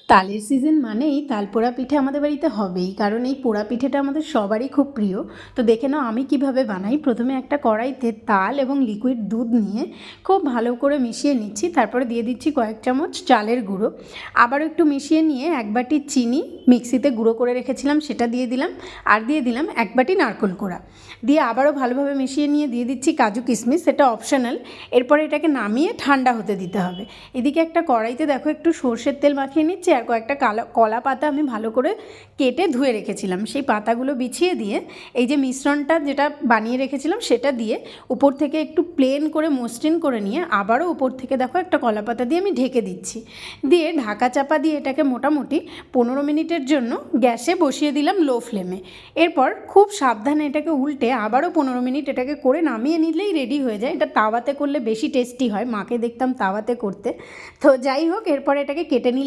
তালের সিজন মানেই তাল পোড়া পিঠে আমাদের বাড়িতে হবেই, কারণ এই পোড়া পিঠেটা আমাদের সবারই খুব প্রিয়। তো দেখে নাও আমি কিভাবে বানাই। প্রথমে একটা কড়াইতে তাল এবং লিকুইড দুধ নিয়ে খুব ভালো করে মিশিয়ে নিচ্ছি, তারপরে দিয়ে দিচ্ছি কয়েক চামচ চালের গুঁড়ো, আবারও একটু মিশিয়ে নিয়ে এক বাটি চিনি মিক্সিতে গুঁড়ো করে রেখেছিলাম সেটা দিয়ে দিলাম, আর দিয়ে দিলাম এক বাটি নারকেল কোড়া, দিয়ে আবারও ভালোভাবে মিশিয়ে নিয়ে দিয়ে দিচ্ছি কাজু কিশমিশ, সেটা অপশনাল। এরপরে এটাকে নামিয়ে ঠান্ডা হতে দিতে হবে। এদিকে একটা কড়াইতে দেখো একটু সর্ষের তেল মাখিয়ে নিচ্ছি, আর কয়েকটা কলা পাতা আমি ভালো করে কেটে ধুয়ে রেখেছিলাম, সেই পাতাগুলো বিছিয়ে দিয়ে এই যে মিশ্রণটা যেটা বানিয়ে রেখেছিলাম সেটা দিয়ে উপর থেকে একটু প্লেন করে মসৃণ করে নিয়ে আবারও উপর থেকে দেখো একটা কলা পাতা দিয়ে আমি ঢেকে দিচ্ছি, দিয়ে ঢাকা চাপা দিয়ে এটাকে মোটামুটি 15 মিনিটের জন্য গ্যাসে বসিয়ে দিলাম লো ফ্লেমে। এরপর খুব সাবধানে এটাকে উল্টে আবারও 15 মিনিট এটাকে করে নামিয়ে নিলেই রেডি হয়ে যায়। এটা তাওয়াতে করলে বেশি টেস্টি হয়, মাকে দেখতাম তাওয়াতে করতে। তো যাই হোক, এরপর এটাকে কেটে নিলে